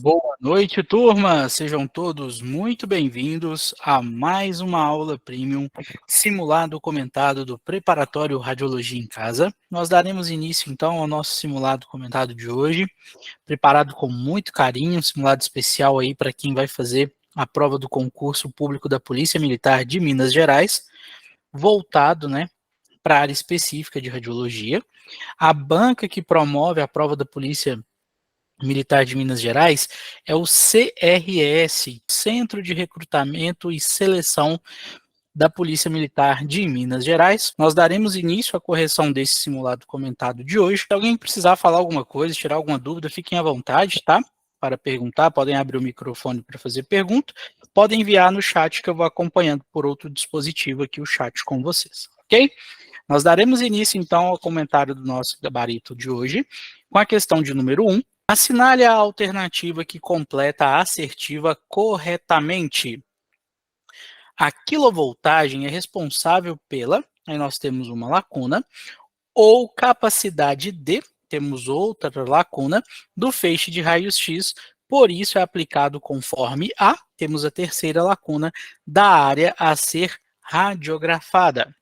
Boa noite, turma! Sejam todos muito bem-vindos a mais uma aula Premium simulado comentado do Preparatório Radiologia em Casa. Nós daremos início, então, ao nosso simulado comentado de hoje, preparado com muito carinho, um simulado especial aí para quem vai fazer a prova do concurso público da Polícia Militar de Minas Gerais, voltado, para a área específica de radiologia. A banca que promove a prova da Polícia Militar de Minas Gerais é o CRS, Centro de Recrutamento e Seleção da Polícia Militar de Minas Gerais. Nós daremos início à correção desse simulado comentado de hoje. Se alguém precisar falar alguma coisa, tirar alguma dúvida, fiquem à vontade, tá? Para perguntar, podem abrir o microfone para fazer pergunta, podem enviar no chat que eu vou acompanhando por outro dispositivo aqui o chat com vocês, ok? Nós daremos início então ao comentário do nosso gabarito de hoje com a questão de número 1. Assinale a alternativa que completa a assertiva corretamente. A quilovoltagem é responsável pela, aí nós temos uma lacuna, ou capacidade de, temos outra lacuna, do feixe de raios-x, por isso é aplicado conforme a, temos a terceira lacuna, da área a ser radiografada.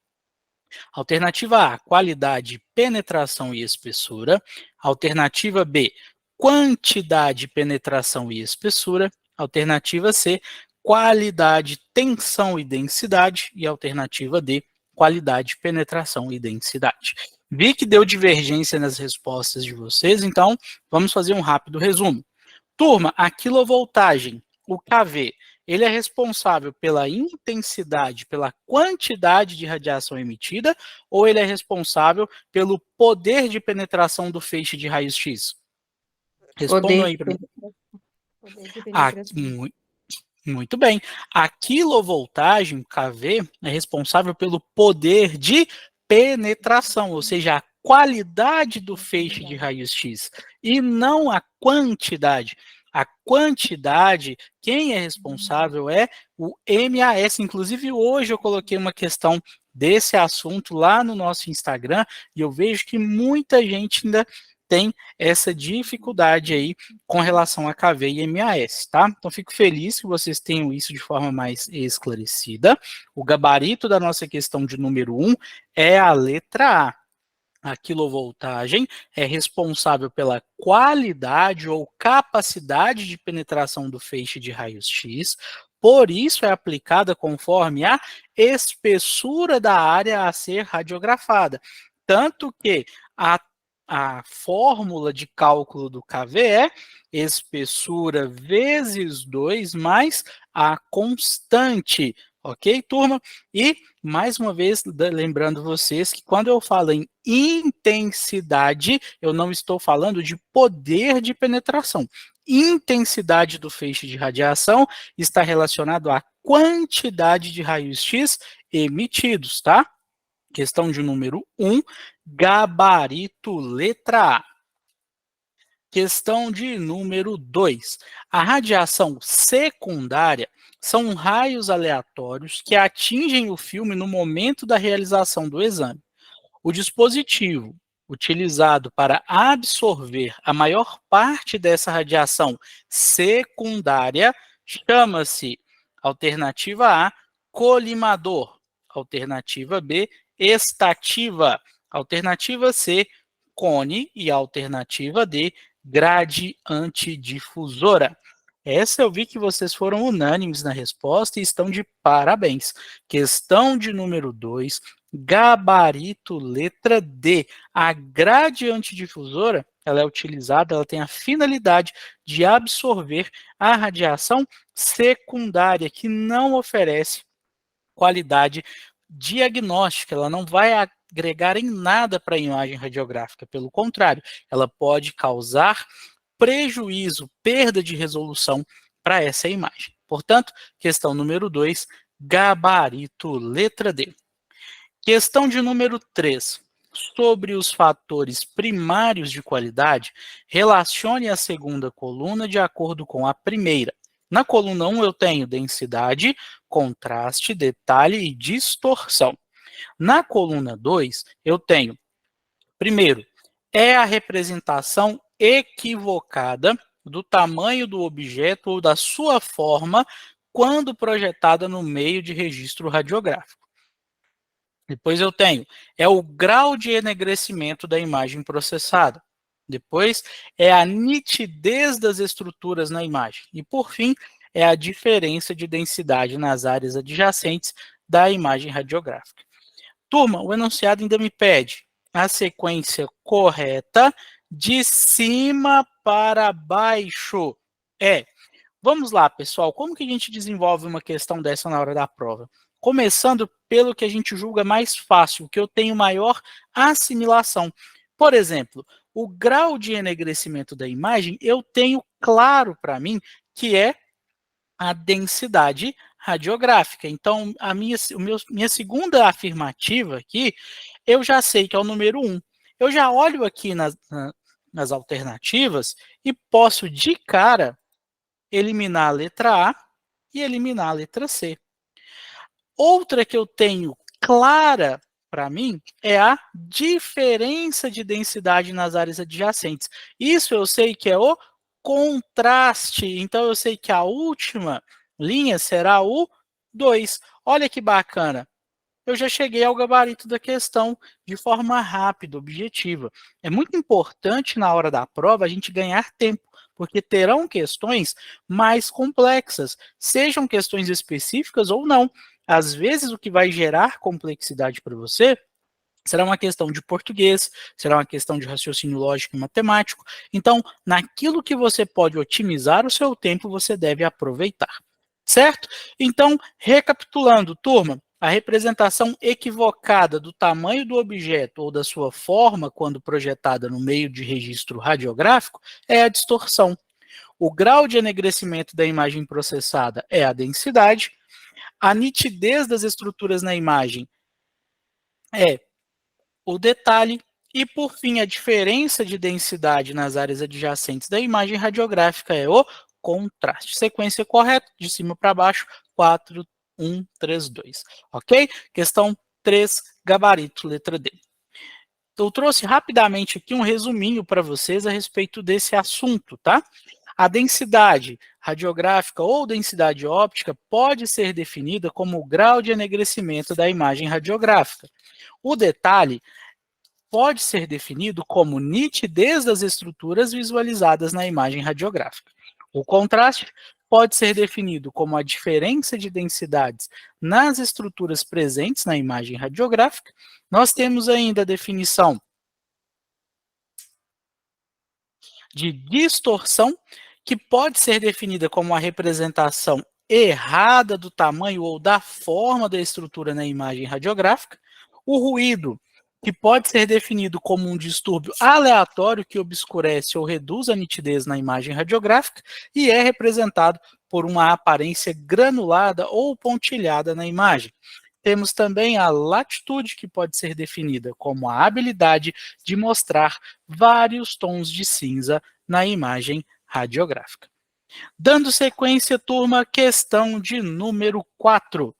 Alternativa A, qualidade, penetração e espessura. Alternativa B, quantidade, penetração e espessura. Alternativa C, qualidade, tensão e densidade. E alternativa D, qualidade, penetração e densidade. Vi que deu divergência nas respostas de vocês, então vamos fazer um rápido resumo. Turma, a quilovoltagem, o kV, ele é responsável pela intensidade, pela quantidade de radiação emitida, ou ele é responsável pelo poder de penetração do feixe de raios-x? Respondam aí para mim. Poder de penetração. Muito bem. A quilovoltagem, kV, é responsável pelo poder de penetração, ou seja, a qualidade do feixe de raios-x, e não a quantidade. A quantidade, quem é responsável é o MAS. Inclusive, hoje eu coloquei uma questão desse assunto lá no nosso Instagram, e eu vejo que muita gente ainda tem essa dificuldade aí com relação a KV e MAS, tá? Então, fico feliz que vocês tenham isso de forma mais esclarecida. O gabarito da nossa questão de número 1 é a letra A. A quilovoltagem é responsável pela qualidade ou capacidade de penetração do feixe de raios-x, por isso é aplicada conforme a espessura da área a ser radiografada. Tanto que a fórmula de cálculo do KV é espessura vezes 2 mais a constante, ok, turma? E, mais uma vez, lembrando vocês que quando eu falo em intensidade, eu não estou falando de poder de penetração. Intensidade do feixe de radiação está relacionado à quantidade de raios-x emitidos, tá? Questão de número 1, gabarito letra A. Questão de número 2. A radiação secundária são raios aleatórios que atingem o filme no momento da realização do exame. O dispositivo utilizado para absorver a maior parte dessa radiação secundária chama-se, alternativa A, colimador, alternativa B, estativa, alternativa C, cone e alternativa D, gradiente difusora. Essa eu vi que vocês foram unânimes na resposta e estão de parabéns. Questão de número 2, gabarito letra D. A gradiente difusora, ela é utilizada, ela tem a finalidade de absorver a radiação secundária, que não oferece qualidade diagnóstica, ela não vai agregar em nada para a imagem radiográfica, pelo contrário, ela pode causar prejuízo, perda de resolução para essa imagem. Portanto, questão número 2, gabarito letra D. Questão de número 3. Sobre os fatores primários de qualidade, relacione a segunda coluna de acordo com a primeira. Na coluna 1 eu tenho densidade, contraste, detalhe e distorção. Na coluna 2 eu tenho, primeiro, é a representação equivocada do tamanho do objeto ou da sua forma quando projetada no meio de registro radiográfico. Depois eu tenho, é o grau de enegrecimento da imagem processada. Depois, é a nitidez das estruturas na imagem. E, por fim, é a diferença de densidade nas áreas adjacentes da imagem radiográfica. Turma, o enunciado ainda me pede a sequência correta de cima para baixo. Vamos lá, pessoal, como que a gente desenvolve uma questão dessa na hora da prova? Começando pelo que a gente julga mais fácil, que eu tenho maior assimilação. Por exemplo, o grau de enegrecimento da imagem, eu tenho claro para mim que é a densidade radiográfica. Então, minha segunda afirmativa aqui, eu já sei que é o número 1. Eu já olho aqui nas alternativas e posso, de cara, eliminar a letra A e eliminar a letra C. Outra que eu tenho clara para mim é a diferença de densidade nas áreas adjacentes. Isso eu sei que é o contraste. Então, eu sei que a última linha será o 2. Olha que bacana. Eu já cheguei ao gabarito da questão de forma rápida, objetiva. É muito importante na hora da prova a gente ganhar tempo, porque terão questões mais complexas, sejam questões específicas ou não. Às vezes, o que vai gerar complexidade para você será uma questão de português, será uma questão de raciocínio lógico e matemático. Então, naquilo que você pode otimizar o seu tempo, você deve aproveitar. Certo? Então, recapitulando, turma, a representação equivocada do tamanho do objeto ou da sua forma quando projetada no meio de registro radiográfico é a distorção. O grau de enegrecimento da imagem processada é a densidade. A nitidez das estruturas na imagem é o detalhe. E, por fim, a diferença de densidade nas áreas adjacentes da imagem radiográfica é o contraste. Sequência correta, de cima para baixo, 4, 1, 3, 2. Ok? Questão 3, gabarito, letra D. Eu trouxe rapidamente aqui um resuminho para vocês a respeito desse assunto, tá? A densidade radiográfica ou densidade óptica pode ser definida como o grau de enegrecimento da imagem radiográfica. O detalhe pode ser definido como nitidez das estruturas visualizadas na imagem radiográfica. O contraste pode ser definido como a diferença de densidades nas estruturas presentes na imagem radiográfica. Nós temos ainda a definição de distorção, que pode ser definida como a representação errada do tamanho ou da forma da estrutura na imagem radiográfica. O ruído, que pode ser definido como um distúrbio aleatório que obscurece ou reduz a nitidez na imagem radiográfica e é representado por uma aparência granulada ou pontilhada na imagem. Temos também a latitude, que pode ser definida como a habilidade de mostrar vários tons de cinza na imagem radiográfica. Dando sequência, turma, questão de número 4.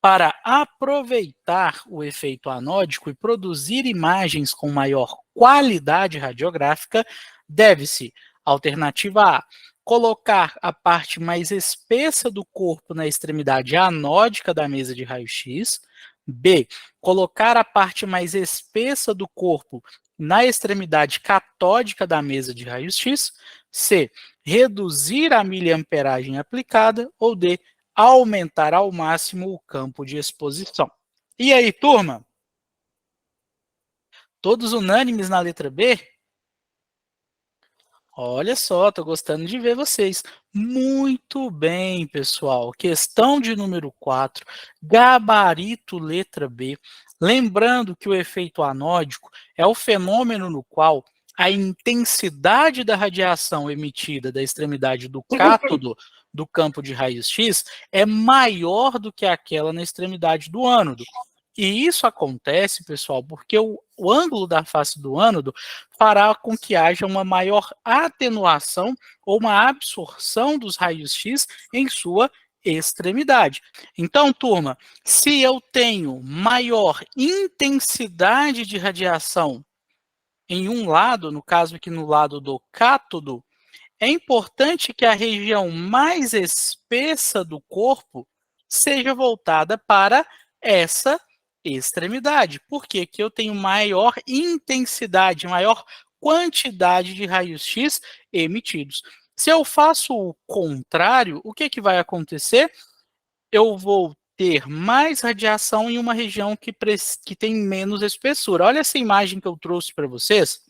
Para aproveitar o efeito anódico e produzir imagens com maior qualidade radiográfica, deve-se, alternativa A, colocar a parte mais espessa do corpo na extremidade anódica da mesa de raio-x. B, colocar a parte mais espessa do corpo na extremidade catódica da mesa de raio-x. C, reduzir a miliamperagem aplicada. Ou D, aumentar ao máximo o campo de exposição. E aí, turma? Todos unânimes na letra B? Olha só, estou gostando de ver vocês. Muito bem, pessoal. Questão de número 4, gabarito letra B. Lembrando que o efeito anódico é o fenômeno no qual a intensidade da radiação emitida da extremidade do cátodo do campo de raios-x é maior do que aquela na extremidade do ânodo. E isso acontece, pessoal, porque o ângulo da face do ânodo fará com que haja uma maior atenuação ou uma absorção dos raios-x em sua extremidade. Então, turma, se eu tenho maior intensidade de radiação em um lado, no caso aqui no lado do cátodo, é importante que a região mais espessa do corpo seja voltada para essa extremidade. Por quê? Que eu tenho maior intensidade, maior quantidade de raios-x emitidos. Se eu faço o contrário, o que vai acontecer? Eu vou ter mais radiação em uma região que tem menos espessura. Olha essa imagem que eu trouxe para vocês,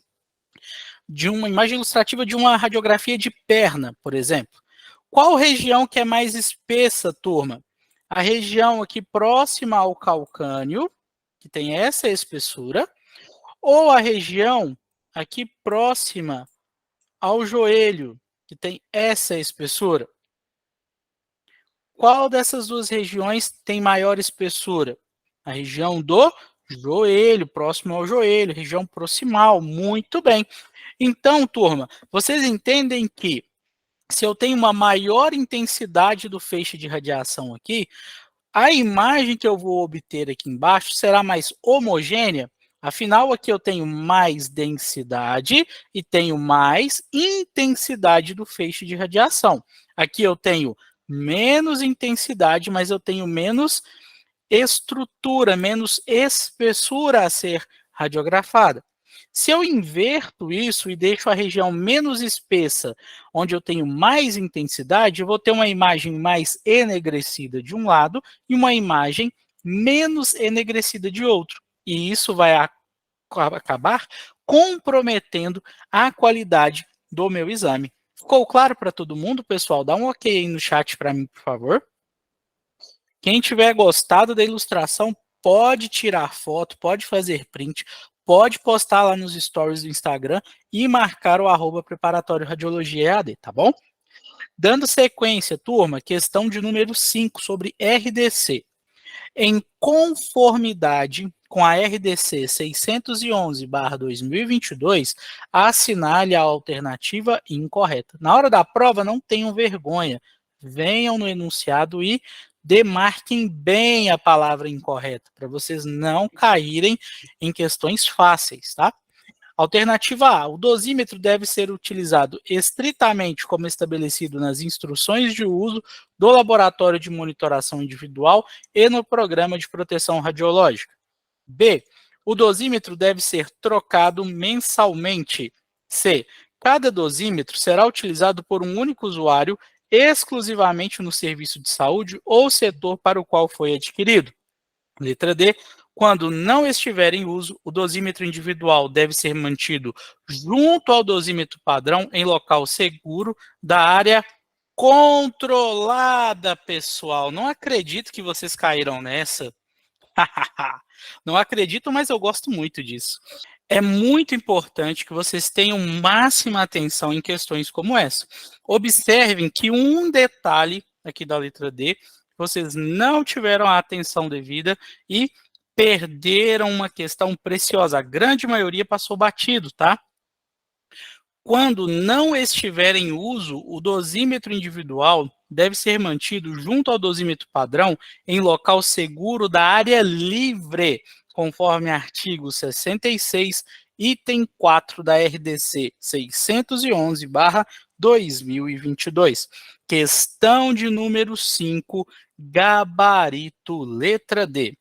de uma imagem ilustrativa de uma radiografia de perna, por exemplo. Qual região que é mais espessa, turma? A região aqui próxima ao calcâneo, que tem essa espessura, ou a região aqui próxima ao joelho, que tem essa espessura? Qual dessas duas regiões tem maior espessura? A região do joelho, próximo ao joelho, região proximal. Muito bem. Então, turma, vocês entendem que se eu tenho uma maior intensidade do feixe de radiação aqui, a imagem que eu vou obter aqui embaixo será mais homogênea. Afinal, aqui eu tenho mais densidade e tenho mais intensidade do feixe de radiação. Aqui eu tenho menos intensidade, mas eu tenho menos estrutura, menos espessura a ser radiografada. Se eu inverto isso e deixo a região menos espessa, onde eu tenho mais intensidade, eu vou ter uma imagem mais enegrecida de um lado e uma imagem menos enegrecida de outro. E isso vai acabar comprometendo a qualidade do meu exame. Ficou claro para todo mundo, pessoal? Dá um ok aí no chat para mim, por favor. Quem tiver gostado da ilustração, pode tirar foto, pode fazer print, pode postar lá nos stories do Instagram e marcar o @preparatório radiologia EAD, tá bom? Dando sequência, turma, questão de número 5 sobre RDC. Em conformidade com a RDC 611/2022, assinale a alternativa incorreta. Na hora da prova, não tenham vergonha. Venham no enunciado e demarquem bem a palavra incorreta, para vocês não caírem em questões fáceis, tá? Alternativa A, o dosímetro deve ser utilizado estritamente como estabelecido nas instruções de uso do laboratório de monitoração individual e no programa de proteção radiológica. B, o dosímetro deve ser trocado mensalmente. C, cada dosímetro será utilizado por um único usuário exclusivamente no serviço de saúde ou setor para o qual foi adquirido. Letra D, quando não estiver em uso, o dosímetro individual deve ser mantido junto ao dosímetro padrão em local seguro da área controlada, pessoal. Não acredito que vocês caíram nessa. Não acredito, mas eu gosto muito disso. É muito importante que vocês tenham máxima atenção em questões como essa. Observem que um detalhe aqui da letra D, vocês não tiveram a atenção devida e perderam uma questão preciosa. A grande maioria passou batido, tá? Quando não estiver em uso, o dosímetro individual deve ser mantido junto ao dosímetro padrão em local seguro da área livre, conforme artigo 66, item 4 da RDC 611/2022. Questão de número 5, gabarito, letra D.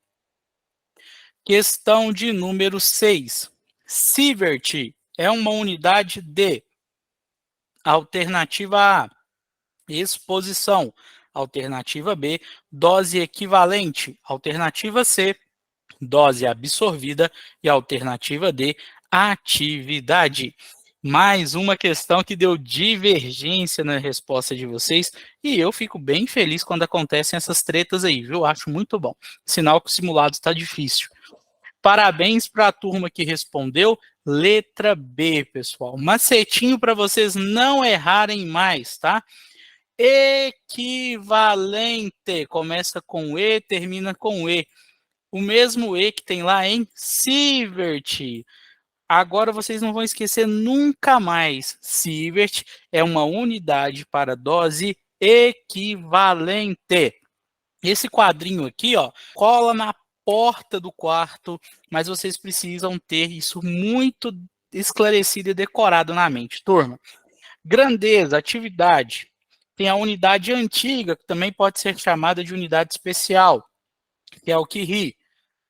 Questão de número 6. Sievert é uma unidade de alternativa A, exposição. Alternativa B, dose equivalente. Alternativa C, dose absorvida. E alternativa D, atividade. Mais uma questão que deu divergência na resposta de vocês. E eu fico bem feliz quando acontecem essas tretas aí, viu? Acho muito bom. Sinal que o simulado está difícil. Parabéns para a turma que respondeu. Letra B, pessoal. Macetinho para vocês não errarem mais, tá? Equivalente. Começa com E, termina com E. O mesmo E que tem lá em Sievert. Agora vocês não vão esquecer nunca mais. Sievert é uma unidade para dose equivalente. Esse quadrinho aqui, ó, cola na porta do quarto, mas vocês precisam ter isso muito esclarecido e decorado na mente, turma. Grandeza, atividade. Tem a unidade antiga, que também pode ser chamada de unidade especial, que é o Curie.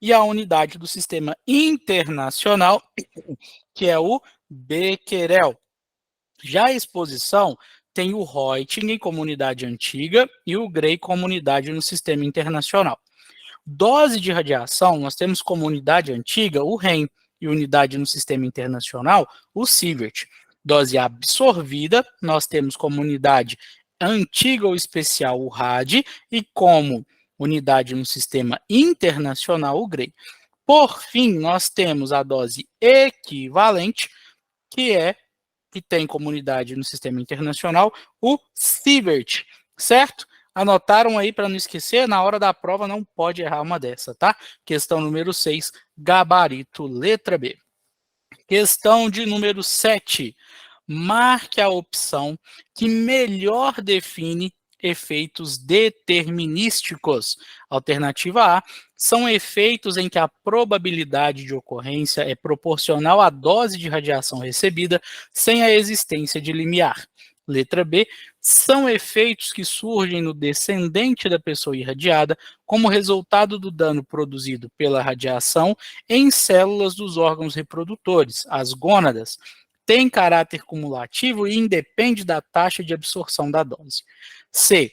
E a unidade do sistema internacional, que é o Becquerel. Já a exposição tem o Reuting como unidade antiga e o Gray como unidade no sistema internacional. Dose de radiação, nós temos como unidade antiga o REM e unidade no sistema internacional o Sievert. Dose absorvida, nós temos como unidade antiga ou especial o RAD e como unidade no sistema internacional o Gray. Por fim, nós temos a dose equivalente, que tem como unidade no sistema internacional o Sievert, certo? Anotaram aí para não esquecer, na hora da prova não pode errar uma dessa, tá? Questão número 6, gabarito, letra B. Questão de número 7. Marque a opção que melhor define efeitos determinísticos. Alternativa A, são efeitos em que a probabilidade de ocorrência é proporcional à dose de radiação recebida sem a existência de limiar. Letra B, são efeitos que surgem no descendente da pessoa irradiada como resultado do dano produzido pela radiação em células dos órgãos reprodutores, as gônadas, tem caráter cumulativo e independe da taxa de absorção da dose. C.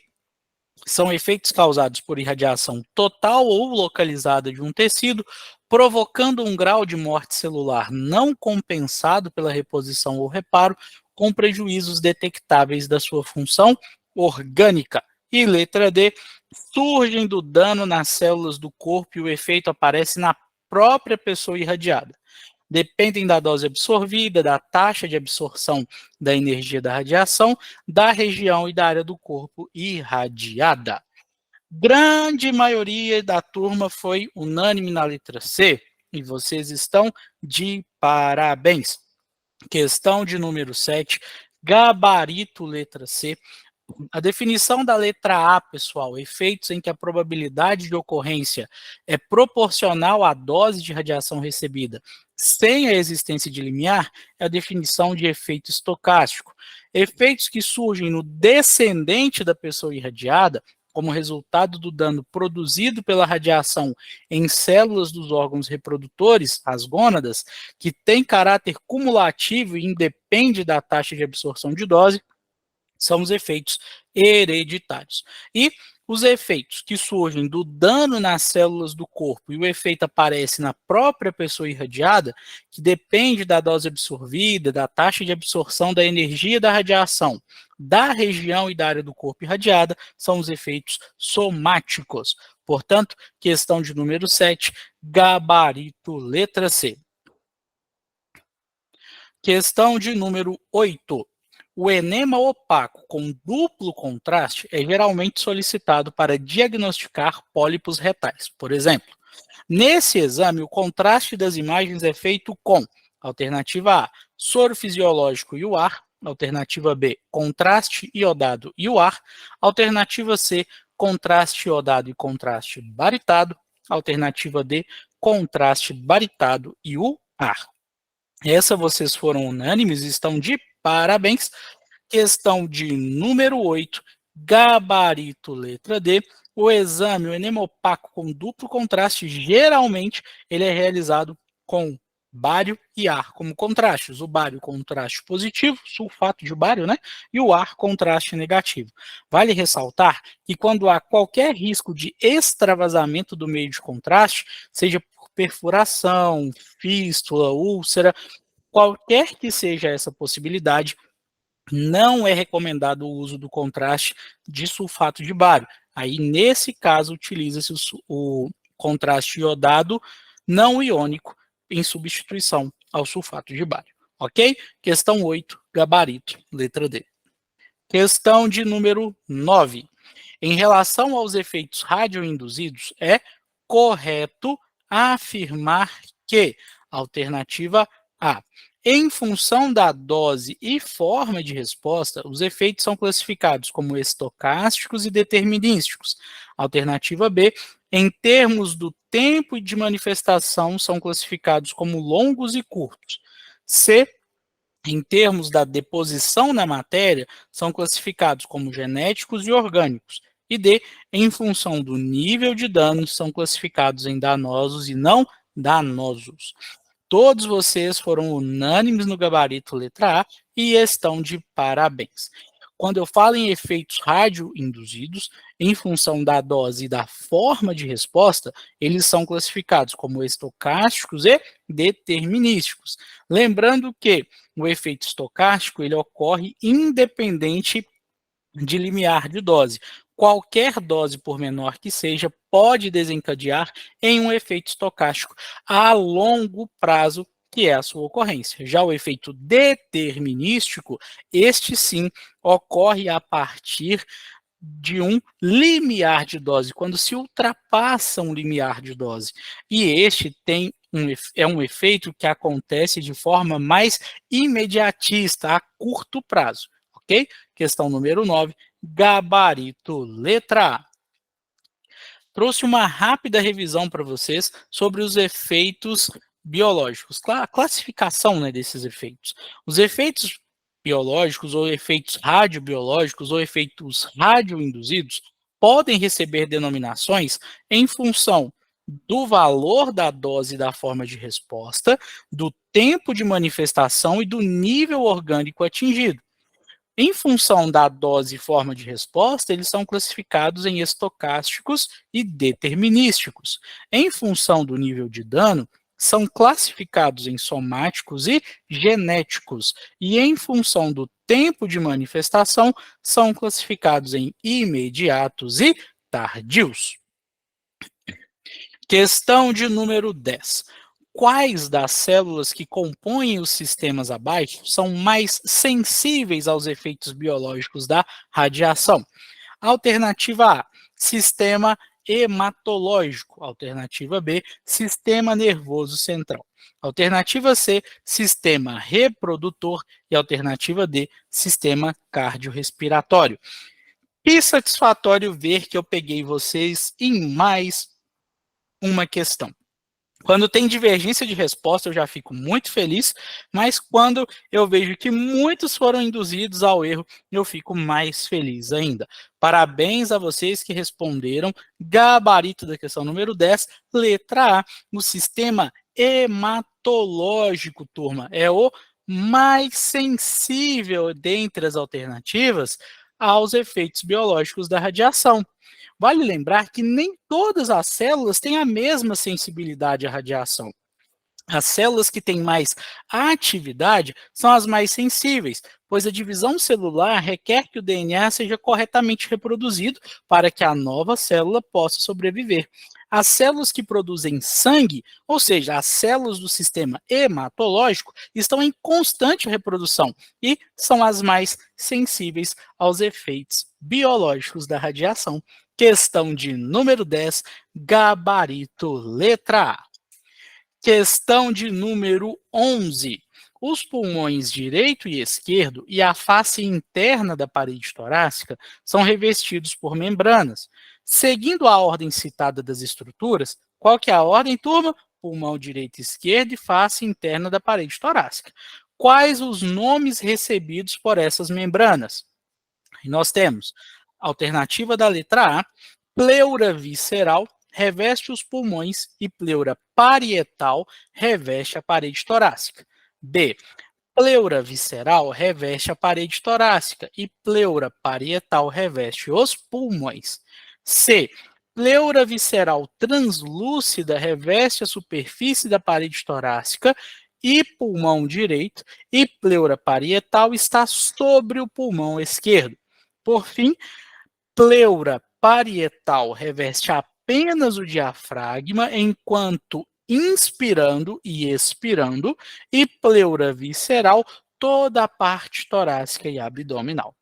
São efeitos causados por irradiação total ou localizada de um tecido, provocando um grau de morte celular não compensado pela reposição ou reparo, com prejuízos detectáveis da sua função orgânica. E letra D, surgem do dano nas células do corpo e o efeito aparece na própria pessoa irradiada. Dependem da dose absorvida, da taxa de absorção da energia da radiação, da região e da área do corpo irradiada. Grande maioria da turma foi unânime na letra C, e vocês estão de parabéns. Questão de número 7, gabarito, letra C. A definição da letra A, pessoal, efeitos em que a probabilidade de ocorrência é proporcional à dose de radiação recebida sem a existência de limiar, é a definição de efeito estocástico. Efeitos que surgem no descendente da pessoa irradiada, como resultado do dano produzido pela radiação em células dos órgãos reprodutores, as gônadas, que tem caráter cumulativo e independe da taxa de absorção de dose, são os efeitos hereditários. E os efeitos que surgem do dano nas células do corpo e o efeito aparece na própria pessoa irradiada, que depende da dose absorvida, da taxa de absorção da energia da radiação, da região e da área do corpo irradiada, são os efeitos somáticos. Portanto, questão de número 7, gabarito, letra C. Questão de número 8. O enema opaco com duplo contraste é geralmente solicitado para diagnosticar pólipos retais. Por exemplo, nesse exame, o contraste das imagens é feito com alternativa A, soro fisiológico e o ar, alternativa B, contraste iodado e o ar, alternativa C, contraste iodado e contraste baritado, alternativa D, contraste baritado e o ar. Essa vocês foram unânimes, estão de parabéns. Questão de número 8, gabarito, letra D. O exame, o enema opaco com duplo contraste, geralmente ele é realizado com bário e ar como contrastes. O bário, contraste positivo, sulfato de bário, né? E o ar, contraste negativo. Vale ressaltar que quando há qualquer risco de extravasamento do meio de contraste, seja por perfuração, fístula, úlcera, qualquer que seja essa possibilidade, não é recomendado o uso do contraste de sulfato de bário. Aí, nesse caso, utiliza-se o contraste iodado não iônico em substituição ao sulfato de bário. Ok? Questão 8, gabarito, letra D. Questão de número 9. Em relação aos efeitos radioinduzidos, é correto afirmar que, alternativa A, em função da dose e forma de resposta, os efeitos são classificados como estocásticos e determinísticos. Alternativa B, em termos do tempo de manifestação, são classificados como longos e curtos. C, em termos da deposição na matéria, são classificados como genéticos e orgânicos. E D, em função do nível de dano, são classificados em danosos e não danosos. Todos vocês foram unânimes no gabarito letra A e estão de parabéns. Quando eu falo em efeitos radioinduzidos, em função da dose e da forma de resposta, eles são classificados como estocásticos e determinísticos. Lembrando que o efeito estocástico ele ocorre independente de limiar de dose. Qualquer dose, por menor que seja, pode desencadear em um efeito estocástico a longo prazo, que é a sua ocorrência. Já o efeito determinístico, este sim ocorre a partir de um limiar de dose, quando se ultrapassa um limiar de dose. E este é um efeito que acontece de forma mais imediatista, a curto prazo, ok? Questão número 9, gabarito letra A. Trouxe uma rápida revisão para vocês sobre os efeitos biológicos, a classificação, né, desses efeitos. Os efeitos biológicos ou efeitos radiobiológicos ou efeitos radioinduzidos podem receber denominações em função do valor da dose e da forma de resposta, do tempo de manifestação e do nível orgânico atingido. Em função da dose e forma de resposta, eles são classificados em estocásticos e determinísticos. Em função do nível de dano, são classificados em somáticos e genéticos. E em função do tempo de manifestação, são classificados em imediatos e tardios. Questão de número 10. Quais das células que compõem os sistemas abaixo são mais sensíveis aos efeitos biológicos da radiação? Alternativa A, sistema hematológico. Alternativa B, sistema nervoso central. Alternativa C, sistema reprodutor. E alternativa D, sistema cardiorrespiratório. Que satisfatório ver que eu peguei vocês em mais uma questão. Quando tem divergência de resposta, eu já fico muito feliz, mas quando eu vejo que muitos foram induzidos ao erro, eu fico mais feliz ainda. Parabéns a vocês que responderam. Gabarito da questão número 10, letra A, o sistema hematológico, turma, é o mais sensível dentre as alternativas aos efeitos biológicos da radiação. Vale lembrar que nem todas as células têm a mesma sensibilidade à radiação. As células que têm mais atividade são as mais sensíveis, pois a divisão celular requer que o DNA seja corretamente reproduzido para que a nova célula possa sobreviver. As células que produzem sangue, ou seja, as células do sistema hematológico, estão em constante reprodução e são as mais sensíveis aos efeitos biológicos da radiação. Questão de número 10, gabarito letra A. Questão de número 11. Os pulmões direito e esquerdo e a face interna da parede torácica são revestidos por membranas. Seguindo a ordem citada das estruturas, qual que é a ordem, turma? Pulmão direito e esquerdo e face interna da parede torácica. Quais os nomes recebidos por essas membranas? E nós temos alternativa da letra A, pleura visceral, reveste os pulmões e pleura parietal reveste a parede torácica. B, pleura visceral reveste a parede torácica e pleura parietal reveste os pulmões. C, pleura visceral translúcida reveste a superfície da parede torácica e pulmão direito, e pleura parietal está sobre o pulmão esquerdo. Por fim, pleura parietal reveste apenas o diafragma, enquanto inspirando e expirando, e pleura visceral toda a parte torácica e abdominal.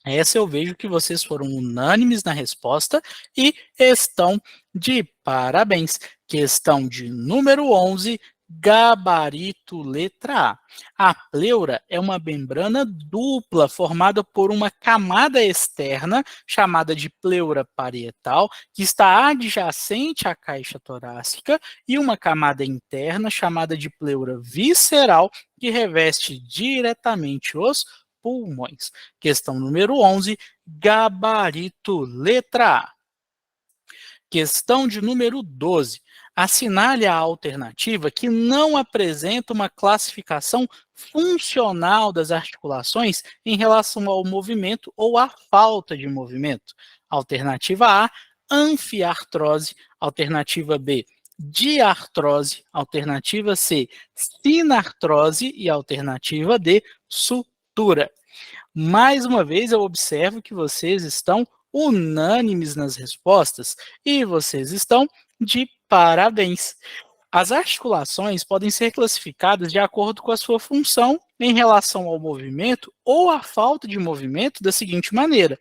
Essa eu vejo que vocês foram unânimes na resposta e estão de parabéns. Questão de número 11, Gabarito, letra A. A pleura é uma membrana dupla formada por uma camada externa, chamada de pleura parietal, que está adjacente à caixa torácica, e uma camada interna, chamada de pleura visceral, que reveste diretamente os pulmões. Questão número 11, gabarito, letra A. Questão de número 12. Assinale a alternativa que não apresenta uma classificação funcional das articulações em relação ao movimento ou à falta de movimento. Alternativa A, anfiartrose. Alternativa B, diartrose. Alternativa C, sinartrose. E alternativa D, sutura. Mais uma vez, eu observo que vocês estão unânimes nas respostas e vocês estão de parabéns. As articulações podem ser classificadas de acordo com a sua função em relação ao movimento ou à falta de movimento da seguinte maneira.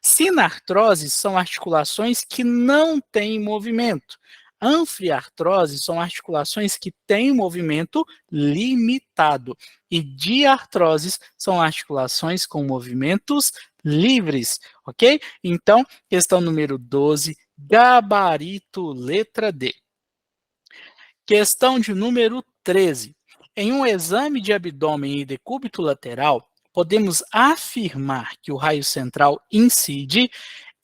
Sinartroses são articulações que não têm movimento. Anfiartroses são articulações que têm movimento limitado. E diartroses são articulações com movimentos livres, ok? Então, questão número 12, gabarito, letra D. Questão de número 13. Em um exame de abdômen e decúbito lateral, podemos afirmar que o raio central incide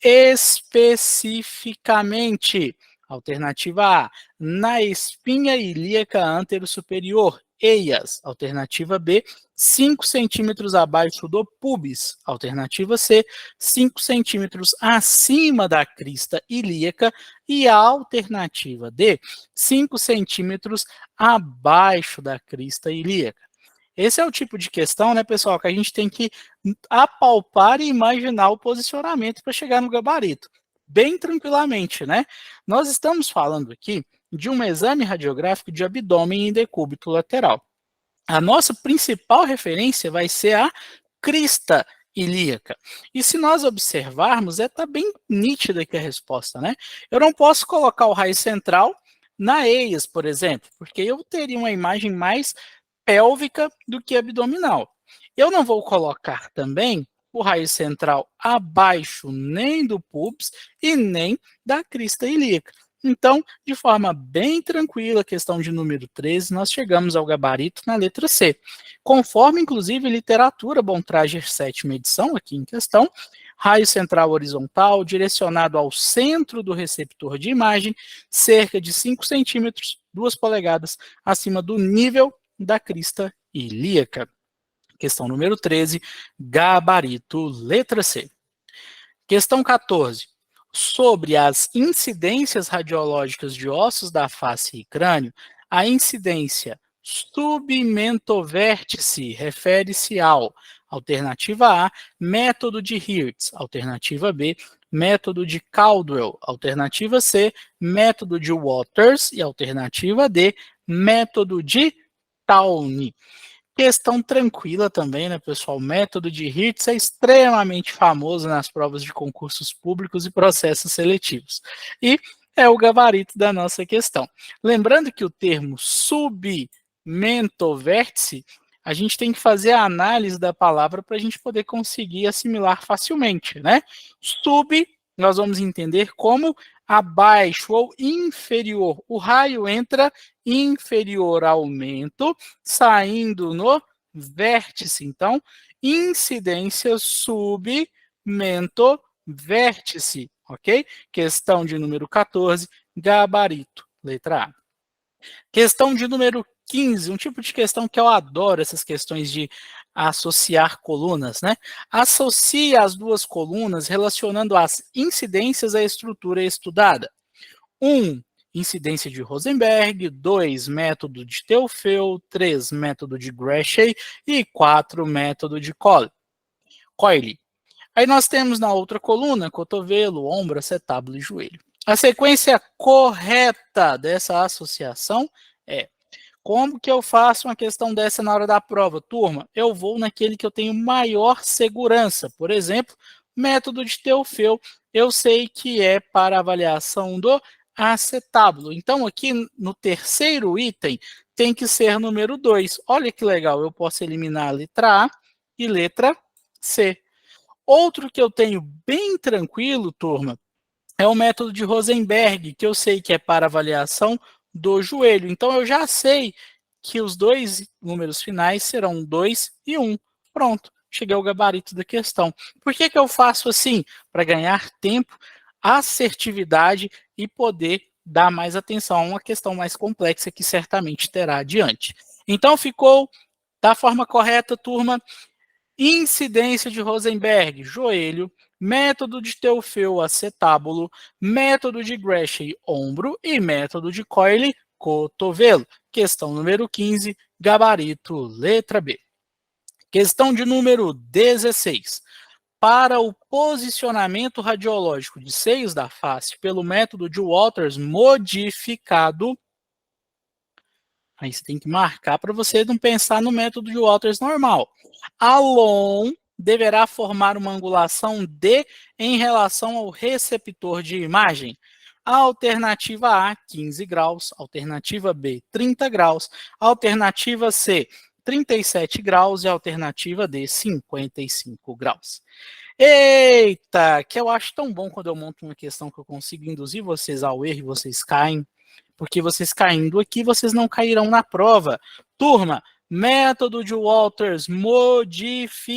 especificamente, alternativa A, na espinha ilíaca antero-superior, EIAS. Alternativa B, 5 centímetros abaixo do pubis. Alternativa C, 5 centímetros acima da crista ilíaca. E a alternativa D, 5 centímetros abaixo da crista ilíaca. Esse é o tipo de questão, né, pessoal, que a gente tem que apalpar e imaginar o posicionamento para chegar no gabarito, bem tranquilamente, né? Nós estamos falando aqui de um exame radiográfico de abdômen em decúbito lateral. A nossa principal referência vai ser a crista ilíaca. E se nós observarmos, está bem nítida aqui a resposta, né? Eu não posso colocar o raio central na EIAS, por exemplo, porque eu teria uma imagem mais pélvica do que abdominal. Eu não vou colocar também o raio central abaixo nem do pubis e nem da crista ilíaca. Então, de forma bem tranquila, questão de número 13, nós chegamos ao gabarito na letra C. Conforme, inclusive, literatura Bontrager, 7ª edição, aqui em questão, raio central horizontal, direcionado ao centro do receptor de imagem, cerca de 5 centímetros, 2 polegadas, acima do nível da crista ilíaca. Questão número 13, gabarito, letra C. Questão 14. Sobre as incidências radiológicas de ossos da face e crânio, a incidência submentovértice refere-se ao alternativa A, método de Hertz, alternativa B, método de Caldwell, alternativa C, método de Waters e alternativa D, método de Towne. Questão tranquila também, né, pessoal? O método de Hertz é extremamente famoso nas provas de concursos públicos e processos seletivos. E é o gabarito da nossa questão. Lembrando que o termo submentovértice, a gente tem que fazer a análise da palavra para a gente poder conseguir assimilar facilmente, né? Sub, nós vamos entender como abaixo ou inferior. O raio entra inferior ao mento, saindo no vértice. Então, incidência submentovértice, ok? Questão de número 14, gabarito, letra A. Questão de número 15, um tipo de questão que eu adoro, essas questões de associar colunas, né? Associe as duas colunas relacionando as incidências à estrutura estudada. 1, incidência de Rosenberg, 2, método de Teufel, 3, método de Greshey e 4, método de Coyle. Aí nós temos na outra coluna cotovelo, ombro, acetábulo e joelho. A sequência correta dessa associação é: como que eu faço uma questão dessa na hora da prova? Turma, eu vou naquele que eu tenho maior segurança. Por exemplo, método de Teufel, eu sei que é para avaliação do acetábulo. Então, aqui no terceiro item, tem que ser número 2. Olha que legal, eu posso eliminar a letra A e letra C. Outro que eu tenho bem tranquilo, turma, é o método de Rosenberg, que eu sei que é para avaliação do joelho. Então, eu já sei que os dois números finais serão 2 e 1. Pronto, cheguei ao gabarito da questão. Por que eu faço assim? Para ganhar tempo, assertividade e poder dar mais atenção a uma questão mais complexa que certamente terá adiante. Então, ficou da forma correta, turma. Incidência de Rosenberg, joelho, método de Teufel, acetábulo, método de Gresham, ombro e método de Coyle, cotovelo. Questão número 15, gabarito, letra B. Questão de número 16. Para o posicionamento radiológico de seios da face pelo método de Walters modificado, aí você tem que marcar para você não pensar no método de Walters normal. A LOM deverá formar uma angulação D em relação ao receptor de imagem. A alternativa A, 15 graus, alternativa B, 30 graus, alternativa C, 37 graus e alternativa D, 55 graus. Eita, que eu acho tão bom quando eu monto uma questão que eu consigo induzir vocês ao erro e vocês caem, porque vocês caindo aqui, vocês não cairão na prova. Turma, método de Walters modificado.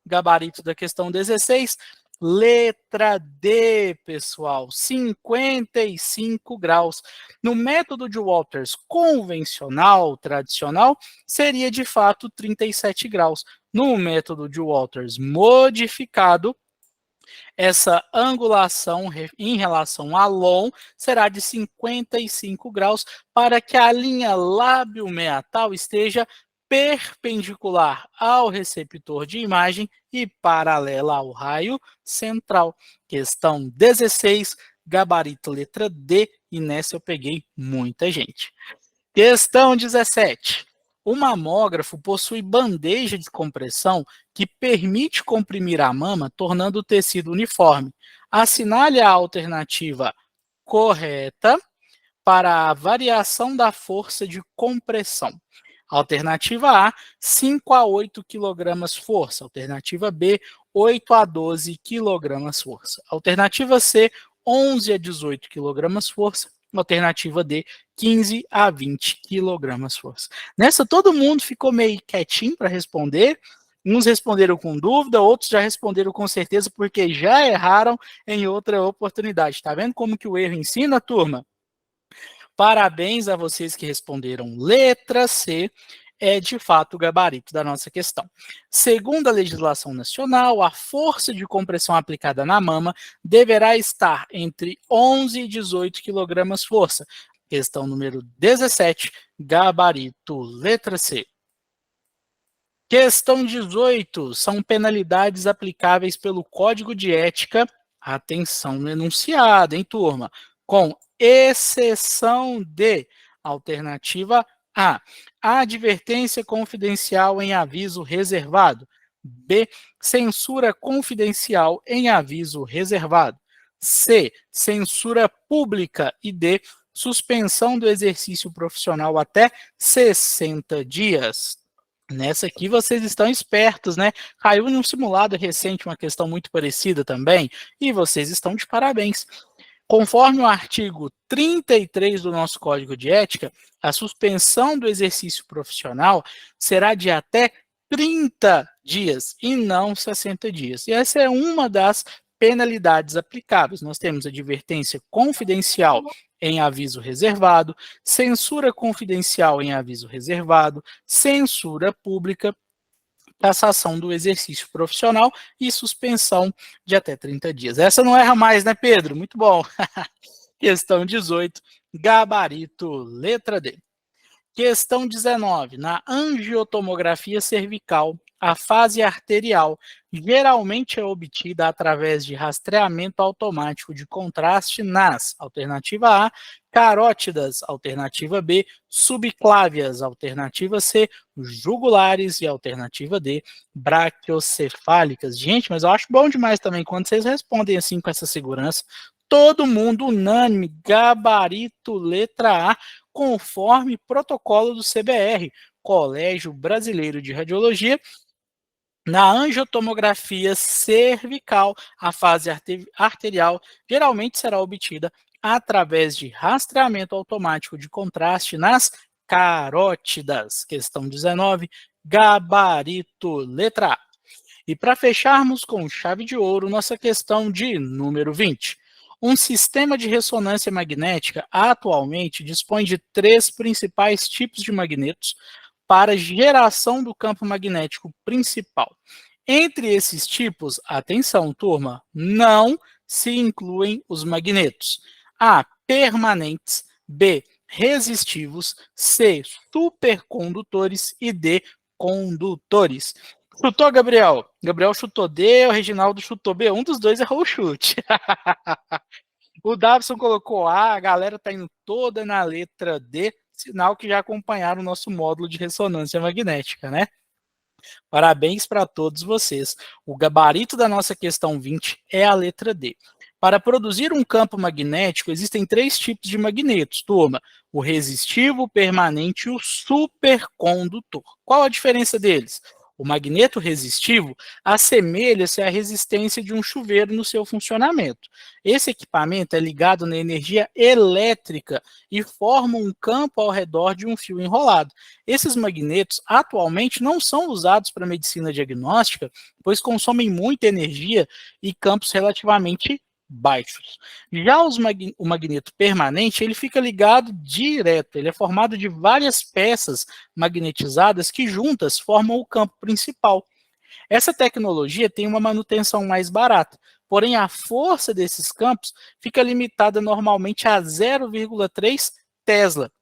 Gabarito da questão 16, letra D, pessoal, 55 graus. No método de Walters convencional, tradicional, seria de fato 37 graus. No método de Walters modificado, essa angulação em relação a LOM será de 55 graus para que a linha lábio-meatal esteja perpendicular ao receptor de imagem e paralela ao raio central. Questão 16, gabarito letra D, e nessa eu peguei muita gente. Questão 17. O mamógrafo possui bandeja de compressão que permite comprimir a mama, tornando o tecido uniforme. Assinale a alternativa correta para a variação da força de compressão. Alternativa A, 5 a 8 kg força. Alternativa B, 8 a 12 kg força. Alternativa C, 11 a 18 kg força. Alternativa D, 15 a 20 kg força. Nessa, todo mundo ficou meio quietinho para responder. Uns responderam com dúvida, outros já responderam com certeza, porque já erraram em outra oportunidade. Tá vendo como que o erro ensina, turma? Parabéns a vocês que responderam letra C, é de fato o gabarito da nossa questão. Segundo a legislação nacional, a força de compressão aplicada na mama deverá estar entre 11 e 18 kg força. Questão número 17, gabarito, letra C. Questão 18, são penalidades aplicáveis pelo Código de Ética, atenção no enunciado, hein, turma? Com exceção de alternativa A, advertência confidencial em aviso reservado. B, censura confidencial em aviso reservado. C, censura pública. E D, suspensão do exercício profissional até 60 dias. Nessa aqui vocês estão espertos, né? Caiu em um simulado recente uma questão muito parecida também, e vocês estão de parabéns. Conforme o artigo 33 do nosso Código de Ética, a suspensão do exercício profissional será de até 30 dias e não 60 dias. E essa é uma das penalidades aplicáveis. Nós temos advertência confidencial em aviso reservado, censura confidencial em aviso reservado, censura pública, cassação do exercício profissional e suspensão de até 30 dias. Essa não erra mais, né, Pedro? Muito bom. Questão 18, gabarito, letra D. Questão 19, na angiotomografia cervical, a fase arterial geralmente é obtida através de rastreamento automático de contraste nas, alternativa A, carótidas, alternativa B, subclávias, alternativa C, jugulares e alternativa D, braquiocefálicas. Gente, mas eu acho bom demais também quando vocês respondem assim com essa segurança. Todo mundo unânime, gabarito letra A, conforme protocolo do CBR, Colégio Brasileiro de Radiologia. Na angiotomografia cervical, a fase arterial geralmente será obtida através de rastreamento automático de contraste nas carótidas. Questão 19, gabarito letra A. E para fecharmos com chave de ouro, nossa questão de número 20. Um sistema de ressonância magnética atualmente dispõe de 3 principais tipos de magnetos para geração do campo magnético principal. Entre esses tipos, atenção, turma, não se incluem os magnetos: A, permanentes; B, resistivos; C, supercondutores; e D, condutores. Chutou, Gabriel? Gabriel chutou D, o Reginaldo chutou B. Um dos dois errou o chute. O Davison colocou A galera tá indo toda na letra D, sinal que já acompanharam o nosso módulo de ressonância magnética, né? Parabéns para todos vocês. O gabarito da nossa questão 20 é a letra D. Para produzir um campo magnético, existem 3 tipos de magnetos, turma: o resistivo, o permanente e o supercondutor. Qual a diferença deles? O magneto resistivo assemelha-se à resistência de um chuveiro no seu funcionamento. Esse equipamento é ligado na energia elétrica e forma um campo ao redor de um fio enrolado. Esses magnetos atualmente não são usados para medicina diagnóstica, pois consomem muita energia e campos relativamente baixos. Já o magneto permanente, ele fica ligado direto, ele é formado de várias peças magnetizadas que juntas formam o campo principal. Essa tecnologia tem uma manutenção mais barata, porém a força desses campos fica limitada normalmente a 0,3 Tesla.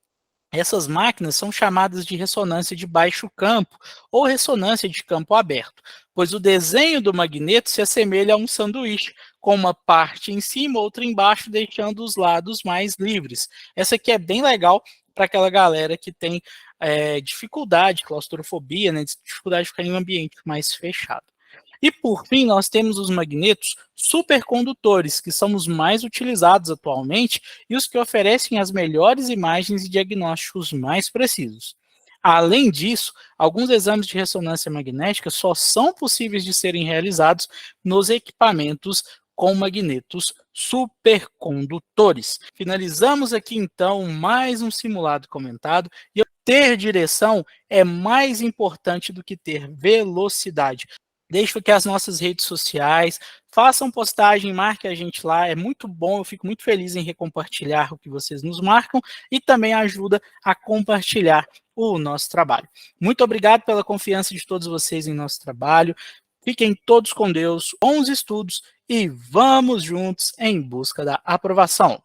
Essas máquinas são chamadas de ressonância de baixo campo ou ressonância de campo aberto, pois o desenho do magneto se assemelha a um sanduíche, com uma parte em cima, outra embaixo, deixando os lados mais livres. Essa aqui é bem legal para aquela galera que tem dificuldade, claustrofobia, né, dificuldade de ficar em um ambiente mais fechado. E, por fim, nós temos os magnetos supercondutores, que são os mais utilizados atualmente e os que oferecem as melhores imagens e diagnósticos mais precisos. Além disso, alguns exames de ressonância magnética só são possíveis de serem realizados nos equipamentos com magnetos supercondutores. Finalizamos aqui, então, mais um simulado comentado. E ter direção é mais importante do que ter velocidade. Deixo aqui as nossas redes sociais, façam postagem, marque a gente lá, é muito bom, eu fico muito feliz em recompartilhar o que vocês nos marcam e também ajuda a compartilhar o nosso trabalho. Muito obrigado pela confiança de todos vocês em nosso trabalho, fiquem todos com Deus, bons estudos e vamos juntos em busca da aprovação.